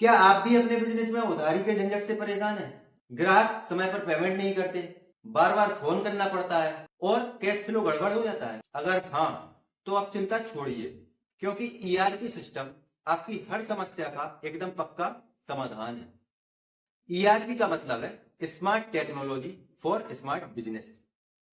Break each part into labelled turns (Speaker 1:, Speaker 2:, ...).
Speaker 1: क्या आप भी अपने बिजनेस में उधारी के झंझट से परेशान हैं? ग्राहक समय पर पेमेंट नहीं करते, बार बार फोन करना पड़ता है और कैश फ्लो गड़बड़ हो जाता है। अगर हाँ, तो आप चिंता छोड़िए, क्योंकि ईआरपी सिस्टम आपकी हर समस्या का एकदम पक्का समाधान है। ईआरपी का मतलब है smart technology for smart business.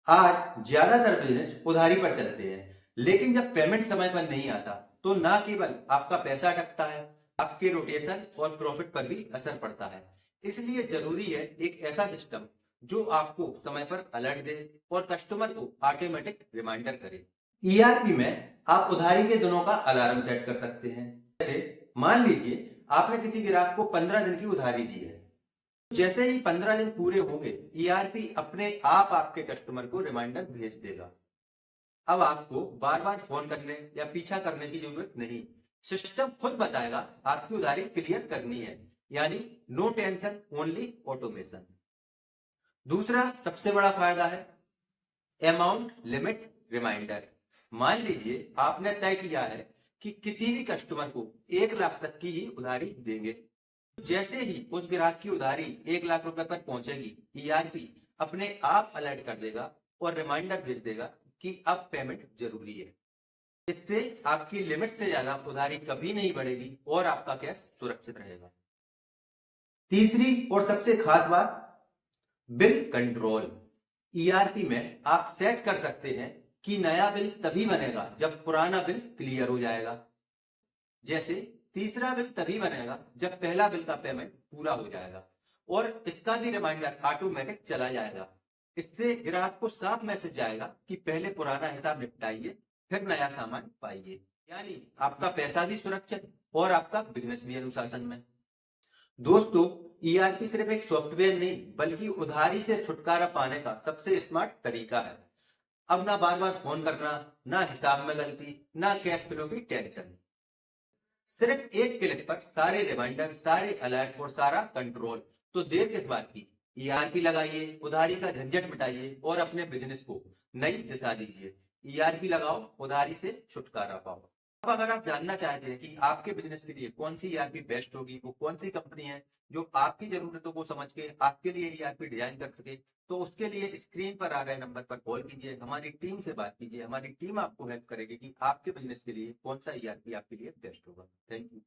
Speaker 1: आज ज्यादातर बिजनेस उधारी पर चलते हैं, लेकिन जब पेमेंट समय पर नहीं आता तो ना केवल आपका पैसा अटकता है, आपके रोटेशन और प्रॉफिट पर भी असर पड़ता है। इसलिए जरूरी है एक ऐसा सिस्टम जो आपको समय पर अलर्ट दे और कस्टमर को ऑटोमेटिक रिमाइंडर करे। ईआरपी में आप उधारी के दिनों का अलार्म सेट कर सकते हैं। जैसे मान लीजिए आपने किसी ग्राहक को 15 दिन की उधारी दी है। जैसे ही 15 दिन पूरे होंगे, ईआरपी अपने आप आपके कस्टमर को रिमाइंडर भेज देगा। अब आपको बार बार फोन करने या पीछा करने की जरूरत नहीं। सिस्टम खुद बताएगा आपकी उधारी क्लियर करनी है, यानी नो टेंशन, ओनली ऑटोमेशन। दूसरा सबसे बड़ा फायदा है अमाउंट लिमिट रिमाइंडर। मान लीजिए आपने तय किया है कि किसी भी कस्टमर को 1 लाख तक की ही उधारी देंगे। जैसे ही उस ग्राहक की उधारी 1 लाख रुपए पर पहुंचेगी, ईआरपी अपने आप अलर्ट कर देगा और रिमाइंडर भेज देगा कि अब पेमेंट जरूरी है। इससे आपकी लिमिट से ज्यादा उधारी कभी नहीं बढ़ेगी और आपका कैश सुरक्षित रहेगा। तीसरी और सबसे खास बात, बिल कंट्रोल। ईआरपी में आप सेट कर सकते हैं कि नया बिल तभी बनेगा जब पुराना बिल क्लियर हो जाएगा। जैसे तीसरा बिल तभी बनेगा जब पहला बिल का पेमेंट पूरा हो जाएगा, और इसका भी रिमाइंडर ऑटोमेटिक चला जाएगा। इससे ग्राहक को साफ मैसेज आएगा कि पहले पुराना हिसाब निपटाइए, फिर नया सामान पाइए। यानी आपका पैसा भी सुरक्षित और आपका बिजनेस भी अनुशासन में। दोस्तों, ईआरपी सिर्फ एक सॉफ्टवेयर नहीं, बल्कि उधारी से छुटकारा पाने का सबसे स्मार्ट तरीका है। अब ना बार बार फोन करना, ना हिसाब में गलती, ना कैश फ्लो की टेंशन। सिर्फ एक क्लिक पर सारे रिमाइंडर, सारे अलर्ट और सारा कंट्रोल। तो देर किस बात की, ईआरपी लगाइए, उधारी का झंझट मिटाइए और अपने बिजनेस को नई दिशा दीजिए। ईआरपी लगाओ, उधारी से छुटकारा पाओ। अब अगर आप जानना चाहते हैं कि आपके बिजनेस के लिए कौन सी ईआरपी बेस्ट होगी, वो कौन सी कंपनी है जो आपकी जरूरतों को समझ के आपके लिए ईआरपी डिजाइन कर सके, तो उसके लिए स्क्रीन पर आ रहे नंबर पर कॉल कीजिए, हमारी टीम से बात कीजिए। हमारी टीम आपको हेल्प करेगी कि आपके बिजनेस के लिए कौन सा ईआरपी आपके लिए बेस्ट होगा। Thank you.